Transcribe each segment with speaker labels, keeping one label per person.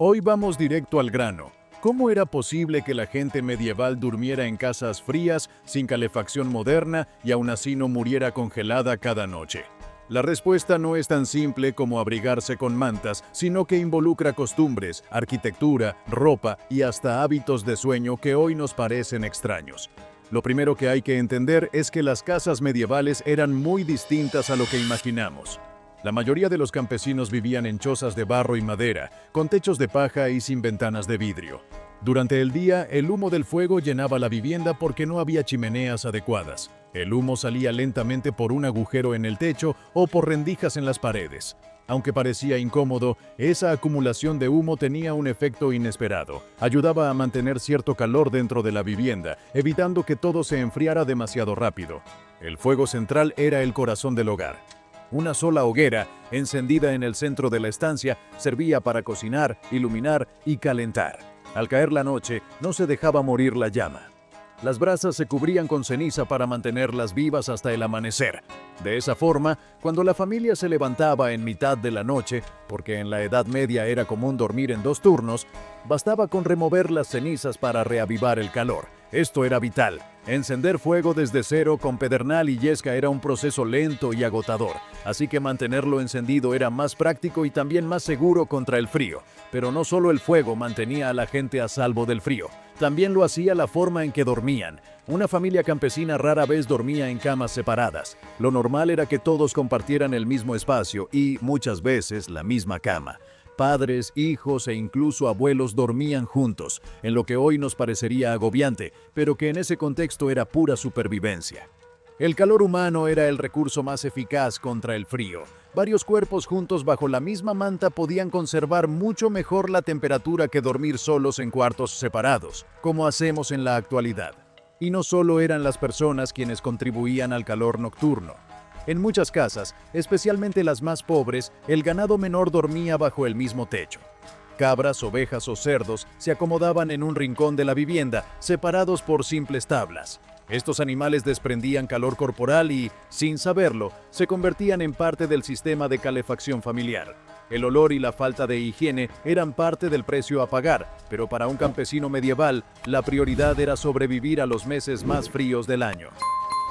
Speaker 1: Hoy vamos directo al grano. ¿Cómo era posible que la gente medieval durmiera en casas frías, sin calefacción moderna y aún así no muriera congelada cada noche? La respuesta no es tan simple como abrigarse con mantas, sino que involucra costumbres, arquitectura, ropa y hasta hábitos de sueño que hoy nos parecen extraños. Lo primero que hay que entender es que las casas medievales eran muy distintas a lo que imaginamos. La mayoría de los campesinos vivían en chozas de barro y madera, con techos de paja y sin ventanas de vidrio. Durante el día, el humo del fuego llenaba la vivienda porque no había chimeneas adecuadas. El humo salía lentamente por un agujero en el techo o por rendijas en las paredes. Aunque parecía incómodo, esa acumulación de humo tenía un efecto inesperado. Ayudaba a mantener cierto calor dentro de la vivienda, evitando que todo se enfriara demasiado rápido. El fuego central era el corazón del hogar. Una sola hoguera, encendida en el centro de la estancia, servía para cocinar, iluminar y calentar. Al caer la noche, no se dejaba morir la llama. Las brasas se cubrían con ceniza para mantenerlas vivas hasta el amanecer. De esa forma, cuando la familia se levantaba en mitad de la noche, porque en la Edad Media era común dormir en 2 turnos, bastaba con remover las cenizas para reavivar el calor. Esto era vital. Encender fuego desde cero con pedernal y yesca era un proceso lento y agotador, así que mantenerlo encendido era más práctico y también más seguro contra el frío. Pero no solo el fuego mantenía a la gente a salvo del frío, también lo hacía la forma en que dormían. Una familia campesina rara vez dormía en camas separadas. Lo normal era que todos compartieran el mismo espacio y, muchas veces, la misma cama. Padres, hijos e incluso abuelos dormían juntos, en lo que hoy nos parecería agobiante, pero que en ese contexto era pura supervivencia. El calor humano era el recurso más eficaz contra el frío. Varios cuerpos juntos bajo la misma manta podían conservar mucho mejor la temperatura que dormir solos en cuartos separados, como hacemos en la actualidad. Y no solo eran las personas quienes contribuían al calor nocturno. En muchas casas, especialmente las más pobres, el ganado menor dormía bajo el mismo techo. Cabras, ovejas o cerdos se acomodaban en un rincón de la vivienda, separados por simples tablas. Estos animales desprendían calor corporal y, sin saberlo, se convertían en parte del sistema de calefacción familiar. El olor y la falta de higiene eran parte del precio a pagar, pero para un campesino medieval, la prioridad era sobrevivir a los meses más fríos del año.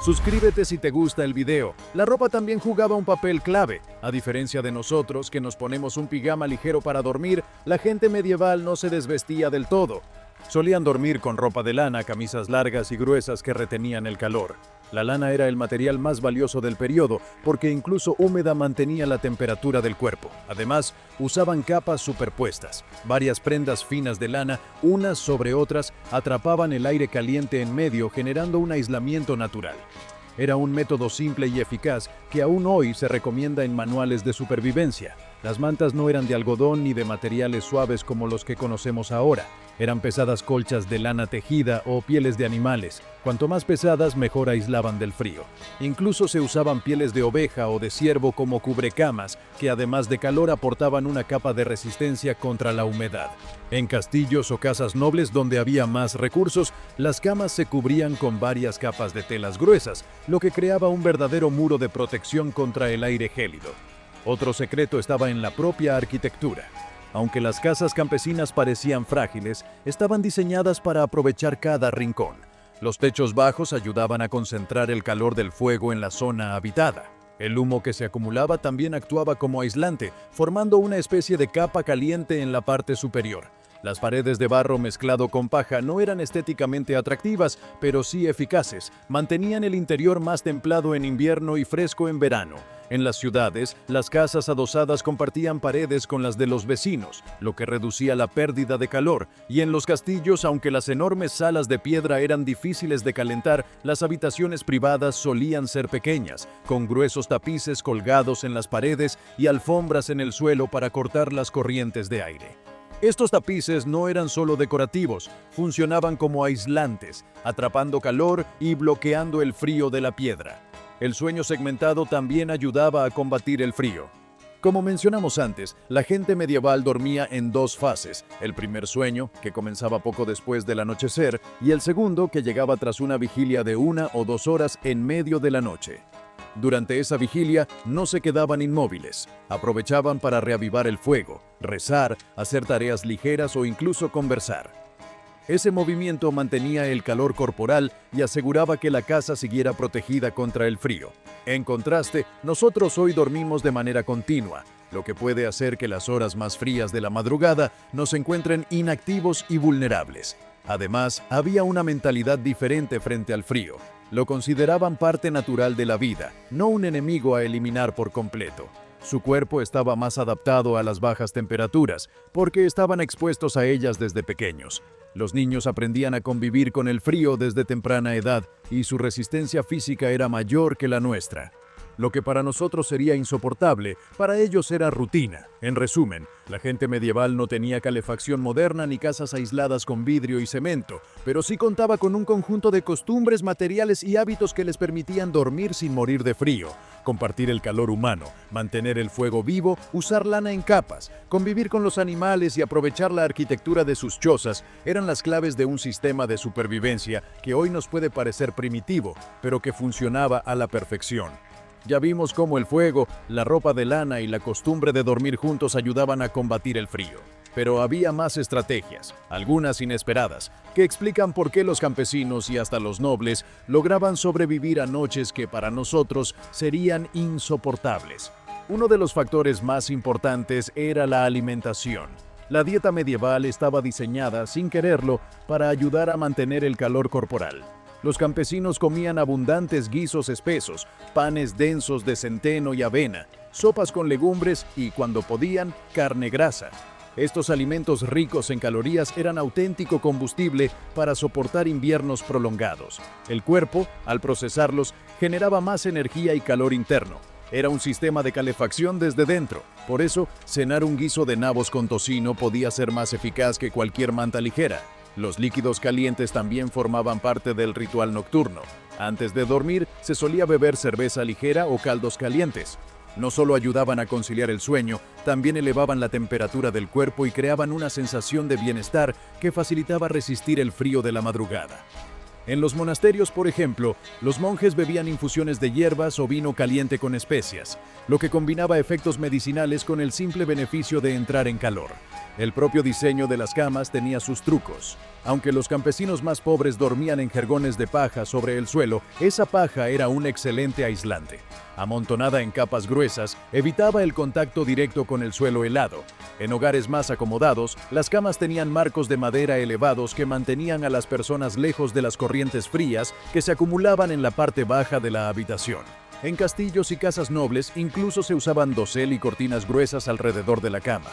Speaker 1: Suscríbete si te gusta el video. La ropa también jugaba un papel clave. A diferencia de nosotros, que nos ponemos un pijama ligero para dormir, la gente medieval no se desvestía del todo. Solían dormir con ropa de lana, camisas largas y gruesas que retenían el calor. La lana era el material más valioso del periodo, porque incluso húmeda mantenía la temperatura del cuerpo. Además, usaban capas superpuestas. Varias prendas finas de lana, unas sobre otras, atrapaban el aire caliente en medio, generando un aislamiento natural. Era un método simple y eficaz que aún hoy se recomienda en manuales de supervivencia. Las mantas no eran de algodón ni de materiales suaves como los que conocemos ahora. Eran pesadas colchas de lana tejida o pieles de animales. Cuanto más pesadas, mejor aislaban del frío. Incluso se usaban pieles de oveja o de ciervo como cubrecamas, que además de calor aportaban una capa de resistencia contra la humedad. En castillos o casas nobles donde había más recursos, las camas se cubrían con varias capas de telas gruesas, lo que creaba un verdadero muro de protección contra el aire gélido. Otro secreto estaba en la propia arquitectura. Aunque las casas campesinas parecían frágiles, estaban diseñadas para aprovechar cada rincón. Los techos bajos ayudaban a concentrar el calor del fuego en la zona habitada. El humo que se acumulaba también actuaba como aislante, formando una especie de capa caliente en la parte superior. Las paredes de barro mezclado con paja no eran estéticamente atractivas, pero sí eficaces. Mantenían el interior más templado en invierno y fresco en verano. En las ciudades, las casas adosadas compartían paredes con las de los vecinos, lo que reducía la pérdida de calor. Y en los castillos, aunque las enormes salas de piedra eran difíciles de calentar, las habitaciones privadas solían ser pequeñas, con gruesos tapices colgados en las paredes y alfombras en el suelo para cortar las corrientes de aire. Estos tapices no eran solo decorativos, funcionaban como aislantes, atrapando calor y bloqueando el frío de la piedra. El sueño segmentado también ayudaba a combatir el frío. Como mencionamos antes, la gente medieval dormía en 2 fases: el primer sueño, que comenzaba poco después del anochecer, y el segundo, que llegaba tras una vigilia de 1 o 2 horas en medio de la noche. Durante esa vigilia no se quedaban inmóviles, aprovechaban para reavivar el fuego, rezar, hacer tareas ligeras o incluso conversar. Ese movimiento mantenía el calor corporal y aseguraba que la casa siguiera protegida contra el frío. En contraste, nosotros hoy dormimos de manera continua, lo que puede hacer que las horas más frías de la madrugada nos encuentren inactivos y vulnerables. Además, había una mentalidad diferente frente al frío. Lo consideraban parte natural de la vida, no un enemigo a eliminar por completo. Su cuerpo estaba más adaptado a las bajas temperaturas, porque estaban expuestos a ellas desde pequeños. Los niños aprendían a convivir con el frío desde temprana edad y su resistencia física era mayor que la nuestra. Lo que para nosotros sería insoportable, para ellos era rutina. En resumen, la gente medieval no tenía calefacción moderna ni casas aisladas con vidrio y cemento, pero sí contaba con un conjunto de costumbres, materiales y hábitos que les permitían dormir sin morir de frío, compartir el calor humano, mantener el fuego vivo, usar lana en capas, convivir con los animales y aprovechar la arquitectura de sus chozas eran las claves de un sistema de supervivencia que hoy nos puede parecer primitivo, pero que funcionaba a la perfección. Ya vimos cómo el fuego, la ropa de lana y la costumbre de dormir juntos ayudaban a combatir el frío. Pero había más estrategias, algunas inesperadas, que explican por qué los campesinos y hasta los nobles lograban sobrevivir a noches que para nosotros serían insoportables. Uno de los factores más importantes era la alimentación. La dieta medieval estaba diseñada, sin quererlo, para ayudar a mantener el calor corporal. Los campesinos comían abundantes guisos espesos, panes densos de centeno y avena, sopas con legumbres y, cuando podían, carne grasa. Estos alimentos ricos en calorías eran auténtico combustible para soportar inviernos prolongados. El cuerpo, al procesarlos, generaba más energía y calor interno. Era un sistema de calefacción desde dentro. Por eso, cenar un guiso de nabos con tocino podía ser más eficaz que cualquier manta ligera. Los líquidos calientes también formaban parte del ritual nocturno. Antes de dormir, se solía beber cerveza ligera o caldos calientes. No solo ayudaban a conciliar el sueño, también elevaban la temperatura del cuerpo y creaban una sensación de bienestar que facilitaba resistir el frío de la madrugada. En los monasterios, por ejemplo, los monjes bebían infusiones de hierbas o vino caliente con especias, lo que combinaba efectos medicinales con el simple beneficio de entrar en calor. El propio diseño de las camas tenía sus trucos. Aunque los campesinos más pobres dormían en jergones de paja sobre el suelo, esa paja era un excelente aislante. Amontonada en capas gruesas, evitaba el contacto directo con el suelo helado. En hogares más acomodados, las camas tenían marcos de madera elevados que mantenían a las personas lejos de las corrientes frías que se acumulaban en la parte baja de la habitación. En castillos y casas nobles incluso se usaban dosel y cortinas gruesas alrededor de la cama.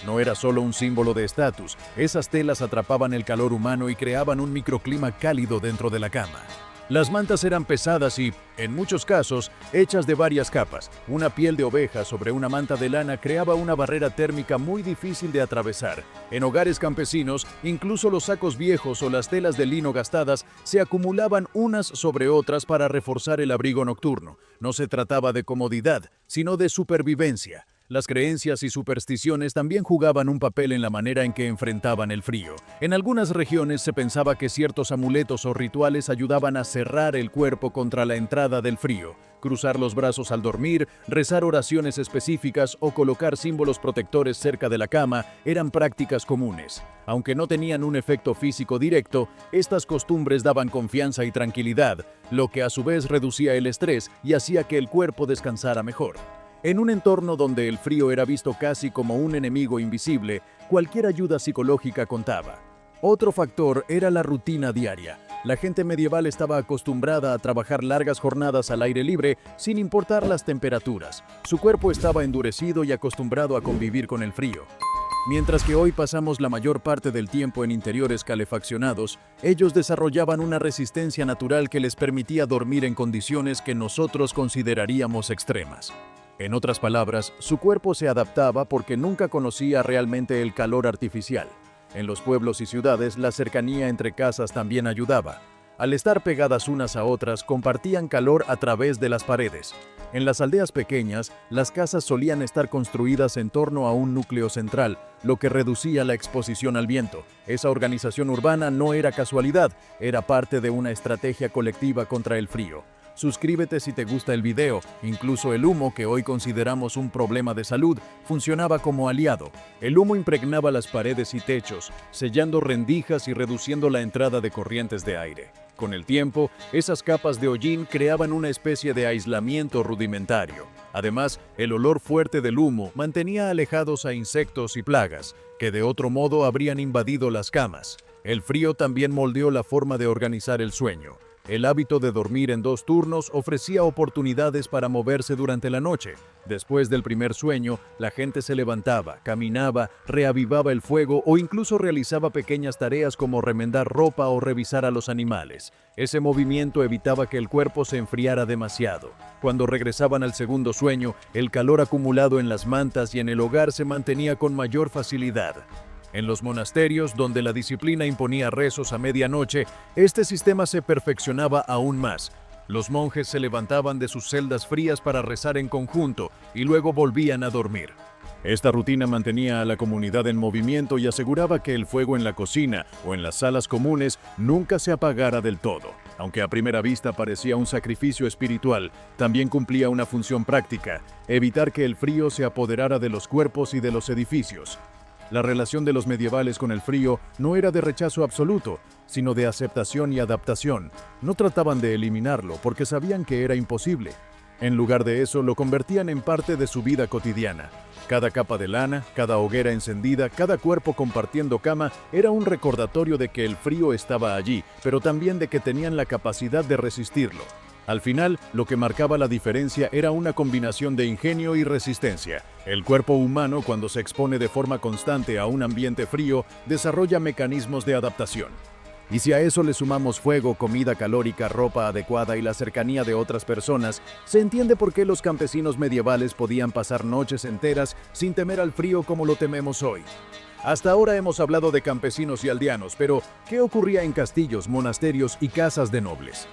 Speaker 1: No era solo un símbolo de estatus, esas telas atrapaban el calor humano y creaban un microclima cálido dentro de la cama. Las mantas eran pesadas y, en muchos casos, hechas de varias capas. Una piel de oveja sobre una manta de lana creaba una barrera térmica muy difícil de atravesar. En hogares campesinos, incluso los sacos viejos o las telas de lino gastadas se acumulaban unas sobre otras para reforzar el abrigo nocturno. No se trataba de comodidad, sino de supervivencia. Las creencias y supersticiones también jugaban un papel en la manera en que enfrentaban el frío. En algunas regiones se pensaba que ciertos amuletos o rituales ayudaban a cerrar el cuerpo contra la entrada del frío. Cruzar los brazos al dormir, rezar oraciones específicas o colocar símbolos protectores cerca de la cama eran prácticas comunes. Aunque no tenían un efecto físico directo, estas costumbres daban confianza y tranquilidad, lo que a su vez reducía el estrés y hacía que el cuerpo descansara mejor. En un entorno donde el frío era visto casi como un enemigo invisible, cualquier ayuda psicológica contaba. Otro factor era la rutina diaria. La gente medieval estaba acostumbrada a trabajar largas jornadas al aire libre sin importar las temperaturas. Su cuerpo estaba endurecido y acostumbrado a convivir con el frío. Mientras que hoy pasamos la mayor parte del tiempo en interiores calefaccionados, ellos desarrollaban una resistencia natural que les permitía dormir en condiciones que nosotros consideraríamos extremas. En otras palabras, su cuerpo se adaptaba porque nunca conocía realmente el calor artificial. En los pueblos y ciudades, la cercanía entre casas también ayudaba. Al estar pegadas unas a otras, compartían calor a través de las paredes. En las aldeas pequeñas, las casas solían estar construidas en torno a un núcleo central, lo que reducía la exposición al viento. Esa organización urbana no era casualidad, era parte de una estrategia colectiva contra el frío. Suscríbete si te gusta el video. Incluso el humo, que hoy consideramos un problema de salud, funcionaba como aliado. El humo impregnaba las paredes y techos, sellando rendijas y reduciendo la entrada de corrientes de aire. Con el tiempo, esas capas de hollín creaban una especie de aislamiento rudimentario. Además, el olor fuerte del humo mantenía alejados a insectos y plagas, que de otro modo habrían invadido las camas. El frío también moldeó la forma de organizar el sueño. El hábito de dormir en 2 turnos ofrecía oportunidades para moverse durante la noche. Después del primer sueño, la gente se levantaba, caminaba, reavivaba el fuego o incluso realizaba pequeñas tareas como remendar ropa o revisar a los animales. Ese movimiento evitaba que el cuerpo se enfriara demasiado. Cuando regresaban al segundo sueño, el calor acumulado en las mantas y en el hogar se mantenía con mayor facilidad. En los monasterios, donde la disciplina imponía rezos a medianoche, este sistema se perfeccionaba aún más. Los monjes se levantaban de sus celdas frías para rezar en conjunto y luego volvían a dormir. Esta rutina mantenía a la comunidad en movimiento y aseguraba que el fuego en la cocina o en las salas comunes nunca se apagara del todo. Aunque a primera vista parecía un sacrificio espiritual, también cumplía una función práctica: evitar que el frío se apoderara de los cuerpos y de los edificios. La relación de los medievales con el frío no era de rechazo absoluto, sino de aceptación y adaptación. No trataban de eliminarlo porque sabían que era imposible. En lugar de eso, lo convertían en parte de su vida cotidiana. Cada capa de lana, cada hoguera encendida, cada cuerpo compartiendo cama era un recordatorio de que el frío estaba allí, pero también de que tenían la capacidad de resistirlo. Al final, lo que marcaba la diferencia era una combinación de ingenio y resistencia. El cuerpo humano, cuando se expone de forma constante a un ambiente frío, desarrolla mecanismos de adaptación. Y si a eso le sumamos fuego, comida calórica, ropa adecuada y la cercanía de otras personas, se entiende por qué los campesinos medievales podían pasar noches enteras sin temer al frío como lo tememos hoy. Hasta ahora hemos hablado de campesinos y aldeanos, pero ¿qué ocurría en castillos, monasterios y casas de nobles?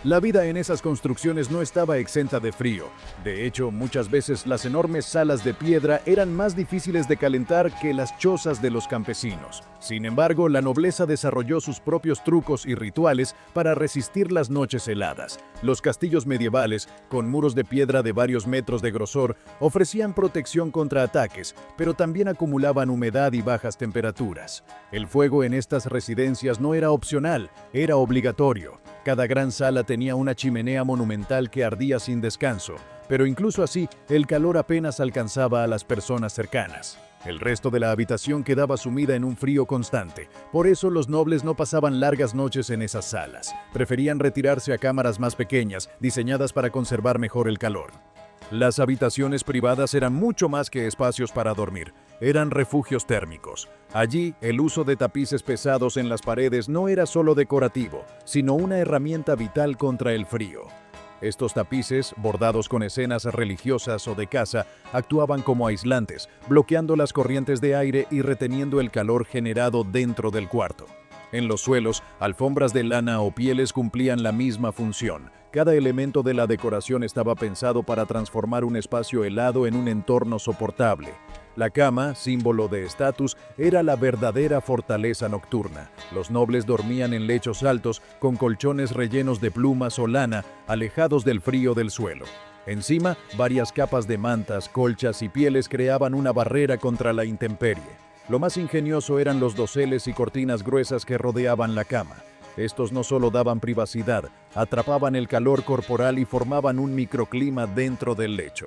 Speaker 1: La vida en esas construcciones no estaba exenta de frío. De hecho, muchas veces las enormes salas de piedra eran más difíciles de calentar que las chozas de los campesinos. Sin embargo, la nobleza desarrolló sus propios trucos y rituales para resistir las noches heladas. Los castillos medievales, con muros de piedra de varios metros de grosor, ofrecían protección contra ataques, pero también acumulaban humedad y bajas temperaturas. El fuego en estas residencias no era opcional, era obligatorio. Cada gran sala tenía una chimenea monumental que ardía sin descanso, pero incluso así, el calor apenas alcanzaba a las personas cercanas. El resto de la habitación quedaba sumida en un frío constante. Por eso los nobles no pasaban largas noches en esas salas. Preferían retirarse a cámaras más pequeñas, diseñadas para conservar mejor el calor. Las habitaciones privadas eran mucho más que espacios para dormir. Eran refugios térmicos. Allí, el uso de tapices pesados en las paredes no era solo decorativo, sino una herramienta vital contra el frío. Estos tapices, bordados con escenas religiosas o de caza, actuaban como aislantes, bloqueando las corrientes de aire y reteniendo el calor generado dentro del cuarto. En los suelos, alfombras de lana o pieles cumplían la misma función. Cada elemento de la decoración estaba pensado para transformar un espacio helado en un entorno soportable. La cama, símbolo de estatus, era la verdadera fortaleza nocturna. Los nobles dormían en lechos altos, con colchones rellenos de plumas o lana, alejados del frío del suelo. Encima, varias capas de mantas, colchas y pieles creaban una barrera contra la intemperie. Lo más ingenioso eran los doseles y cortinas gruesas que rodeaban la cama. Estos no solo daban privacidad, atrapaban el calor corporal y formaban un microclima dentro del lecho.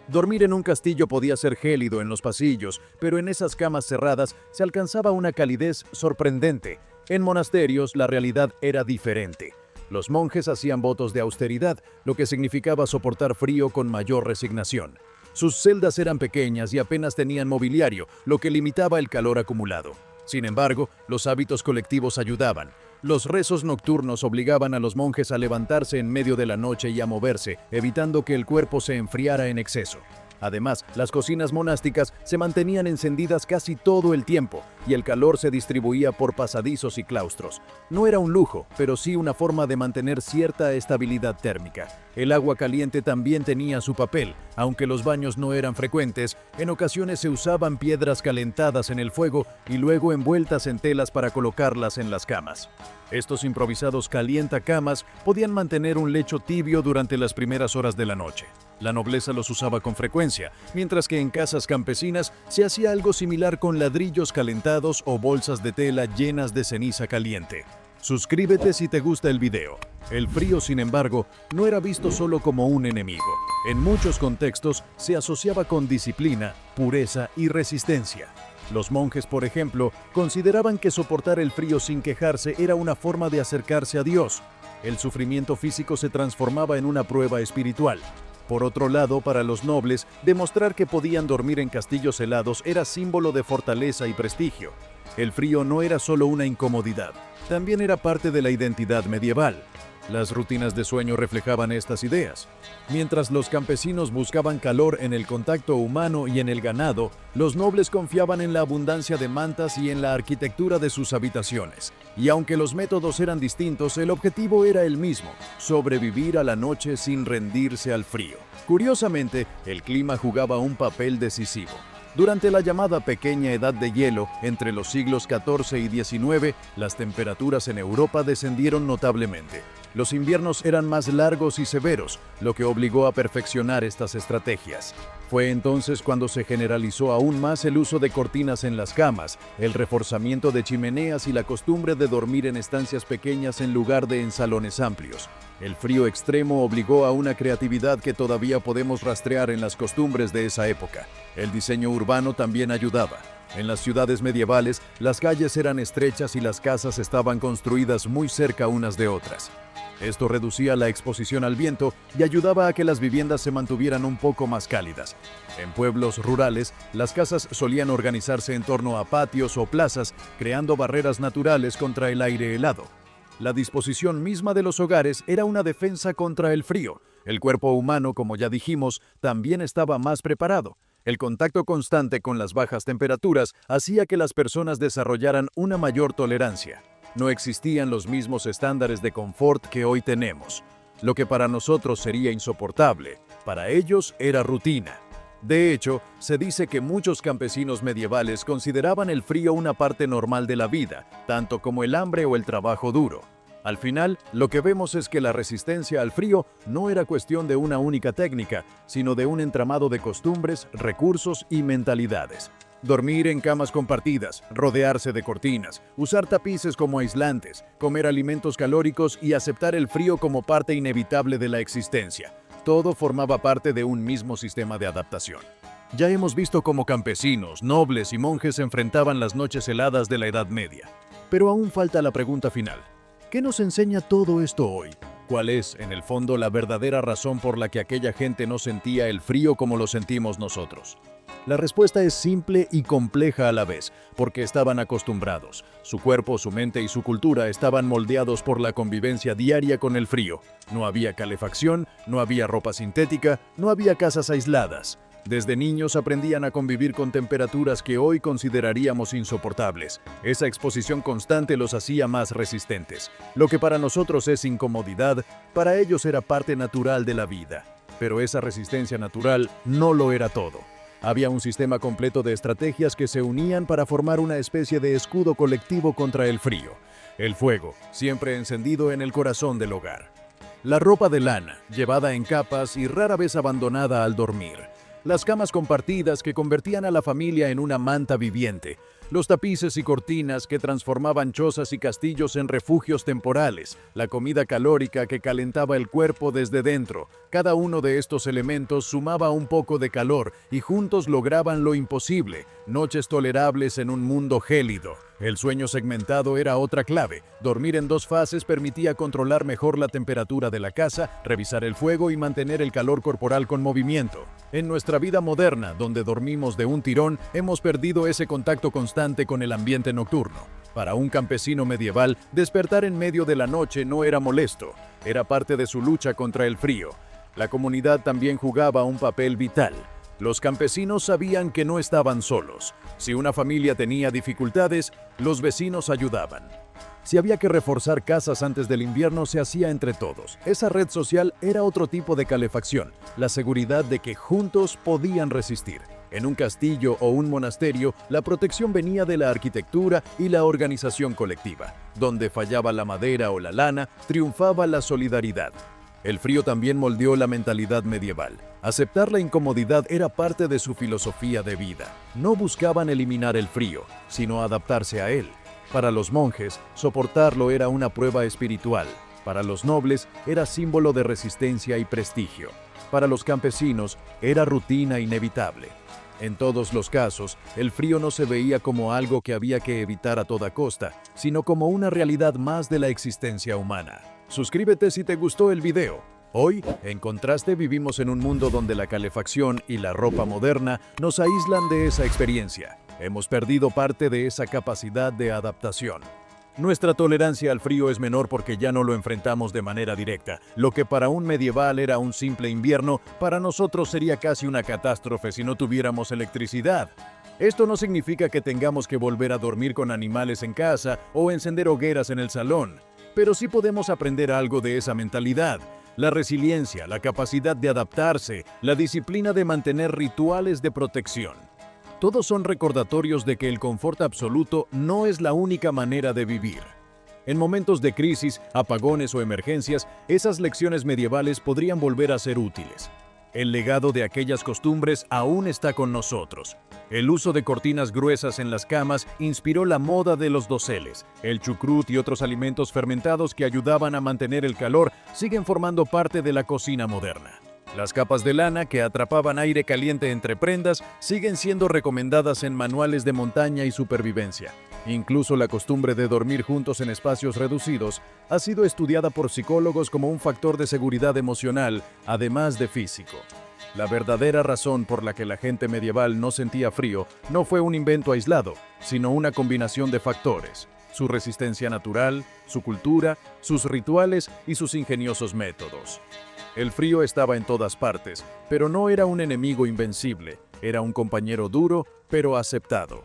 Speaker 1: Dormir en un castillo podía ser gélido en los pasillos, pero en esas camas cerradas se alcanzaba una calidez sorprendente. En monasterios la realidad era diferente. Los monjes hacían votos de austeridad, lo que significaba soportar frío con mayor resignación. Sus celdas eran pequeñas y apenas tenían mobiliario, lo que limitaba el calor acumulado. Sin embargo, los hábitos colectivos ayudaban. Los rezos nocturnos obligaban a los monjes a levantarse en medio de la noche y a moverse, evitando que el cuerpo se enfriara en exceso. Además, las cocinas monásticas se mantenían encendidas casi todo el tiempo, y el calor se distribuía por pasadizos y claustros. No era un lujo, pero sí una forma de mantener cierta estabilidad térmica. El agua caliente también tenía su papel. Aunque los baños no eran frecuentes, en ocasiones se usaban piedras calentadas en el fuego y luego envueltas en telas para colocarlas en las camas. Estos improvisados calientacamas podían mantener un lecho tibio durante las primeras horas de la noche. La nobleza los usaba con frecuencia, mientras que en casas campesinas se hacía algo similar con ladrillos calentados o bolsas de tela llenas de ceniza caliente. Suscríbete si te gusta el video. El frío, sin embargo, no era visto solo como un enemigo. En muchos contextos se asociaba con disciplina, pureza y resistencia. Los monjes, por ejemplo, consideraban que soportar el frío sin quejarse era una forma de acercarse a Dios. El sufrimiento físico se transformaba en una prueba espiritual. Por otro lado, para los nobles, demostrar que podían dormir en castillos helados era símbolo de fortaleza y prestigio. El frío no era solo una incomodidad, también era parte de la identidad medieval. Las rutinas de sueño reflejaban estas ideas. Mientras los campesinos buscaban calor en el contacto humano y en el ganado, los nobles confiaban en la abundancia de mantas y en la arquitectura de sus habitaciones. Y aunque los métodos eran distintos, el objetivo era el mismo: sobrevivir a la noche sin rendirse al frío. Curiosamente, el clima jugaba un papel decisivo. Durante la llamada Pequeña Edad de Hielo, entre los siglos XIV y XIX, las temperaturas en Europa descendieron notablemente. Los inviernos eran más largos y severos, lo que obligó a perfeccionar estas estrategias. Fue entonces cuando se generalizó aún más el uso de cortinas en las camas, el reforzamiento de chimeneas y la costumbre de dormir en estancias pequeñas en lugar de en salones amplios. El frío extremo obligó a una creatividad que todavía podemos rastrear en las costumbres de esa época. El diseño urbano también ayudaba. En las ciudades medievales, las calles eran estrechas y las casas estaban construidas muy cerca unas de otras. Esto reducía la exposición al viento y ayudaba a que las viviendas se mantuvieran un poco más cálidas. En pueblos rurales, las casas solían organizarse en torno a patios o plazas, creando barreras naturales contra el aire helado. La disposición misma de los hogares era una defensa contra el frío. El cuerpo humano, como ya dijimos, también estaba más preparado. El contacto constante con las bajas temperaturas hacía que las personas desarrollaran una mayor tolerancia. No existían los mismos estándares de confort que hoy tenemos. Lo que para nosotros sería insoportable, para ellos era rutina. De hecho, se dice que muchos campesinos medievales consideraban el frío una parte normal de la vida, tanto como el hambre o el trabajo duro. Al final, lo que vemos es que la resistencia al frío no era cuestión de una única técnica, sino de un entramado de costumbres, recursos y mentalidades. Dormir en camas compartidas, rodearse de cortinas, usar tapices como aislantes, comer alimentos calóricos y aceptar el frío como parte inevitable de la existencia. Todo formaba parte de un mismo sistema de adaptación. Ya hemos visto cómo campesinos, nobles y monjes enfrentaban las noches heladas de la Edad Media. Pero aún falta la pregunta final. ¿Qué nos enseña todo esto hoy? ¿Cuál es, en el fondo, la verdadera razón por la que aquella gente no sentía el frío como lo sentimos nosotros? La respuesta es simple y compleja a la vez, porque estaban acostumbrados. Su cuerpo, su mente y su cultura estaban moldeados por la convivencia diaria con el frío. No había calefacción, no había ropa sintética, no había casas aisladas. Desde niños aprendían a convivir con temperaturas que hoy consideraríamos insoportables. Esa exposición constante los hacía más resistentes. Lo que para nosotros es incomodidad, para ellos era parte natural de la vida. Pero esa resistencia natural no lo era todo. Había un sistema completo de estrategias que se unían para formar una especie de escudo colectivo contra el frío. El fuego, siempre encendido en el corazón del hogar. La ropa de lana, llevada en capas y rara vez abandonada al dormir. Las camas compartidas que convertían a la familia en una manta viviente. Los tapices y cortinas que transformaban chozas y castillos en refugios temporales. La comida calórica que calentaba el cuerpo desde dentro. Cada uno de estos elementos sumaba un poco de calor y juntos lograban lo imposible. Noches tolerables en un mundo gélido. El sueño segmentado era otra clave. Dormir en dos fases permitía controlar mejor la temperatura de la casa, revisar el fuego y mantener el calor corporal con movimiento. En nuestra vida moderna, donde dormimos de un tirón, hemos perdido ese contacto constante con el ambiente nocturno. Para un campesino medieval, despertar en medio de la noche no era molesto, era parte de su lucha contra el frío. La comunidad también jugaba un papel vital. Los campesinos sabían que no estaban solos. Si una familia tenía dificultades, los vecinos ayudaban. Si había que reforzar casas antes del invierno, se hacía entre todos. Esa red social era otro tipo de calefacción, la seguridad de que juntos podían resistir. En un castillo o un monasterio, la protección venía de la arquitectura y la organización colectiva. Donde fallaba la madera o la lana, triunfaba la solidaridad. El frío también moldeó la mentalidad medieval. Aceptar la incomodidad era parte de su filosofía de vida. No buscaban eliminar el frío, sino adaptarse a él. Para los monjes, soportarlo era una prueba espiritual. Para los nobles, era símbolo de resistencia y prestigio. Para los campesinos, era rutina inevitable. En todos los casos, el frío no se veía como algo que había que evitar a toda costa, sino como una realidad más de la existencia humana. Suscríbete si te gustó el video. Hoy, en contraste, vivimos en un mundo donde la calefacción y la ropa moderna nos aíslan de esa experiencia. Hemos perdido parte de esa capacidad de adaptación. Nuestra tolerancia al frío es menor porque ya no lo enfrentamos de manera directa. Lo que para un medieval era un simple invierno, para nosotros sería casi una catástrofe si no tuviéramos electricidad. Esto no significa que tengamos que volver a dormir con animales en casa o encender hogueras en el salón, pero sí podemos aprender algo de esa mentalidad. La resiliencia, la capacidad de adaptarse, la disciplina de mantener rituales de protección. Todos son recordatorios de que el confort absoluto no es la única manera de vivir. En momentos de crisis, apagones o emergencias, esas lecciones medievales podrían volver a ser útiles. El legado de aquellas costumbres aún está con nosotros. El uso de cortinas gruesas en las camas inspiró la moda de los doseles. El chucrut y otros alimentos fermentados que ayudaban a mantener el calor siguen formando parte de la cocina moderna. Las capas de lana que atrapaban aire caliente entre prendas siguen siendo recomendadas en manuales de montaña y supervivencia. Incluso la costumbre de dormir juntos en espacios reducidos ha sido estudiada por psicólogos como un factor de seguridad emocional, además de físico. La verdadera razón por la que la gente medieval no sentía frío no fue un invento aislado, sino una combinación de factores: su resistencia natural, su cultura, sus rituales y sus ingeniosos métodos. El frío estaba en todas partes, pero no era un enemigo invencible, era un compañero duro, pero aceptado.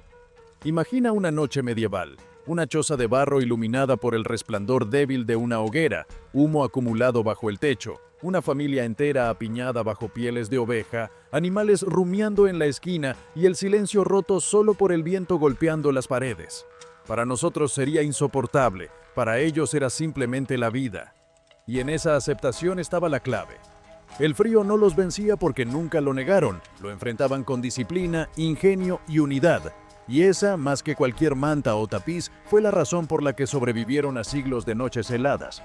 Speaker 1: Imagina una noche medieval, una choza de barro iluminada por el resplandor débil de una hoguera, humo acumulado bajo el techo, una familia entera apiñada bajo pieles de oveja, animales rumiando en la esquina y el silencio roto solo por el viento golpeando las paredes. Para nosotros sería insoportable, para ellos era simplemente la vida. Y en esa aceptación estaba la clave. El frío no los vencía porque nunca lo negaron, lo enfrentaban con disciplina, ingenio y unidad. Y esa, más que cualquier manta o tapiz, fue la razón por la que sobrevivieron a siglos de noches heladas.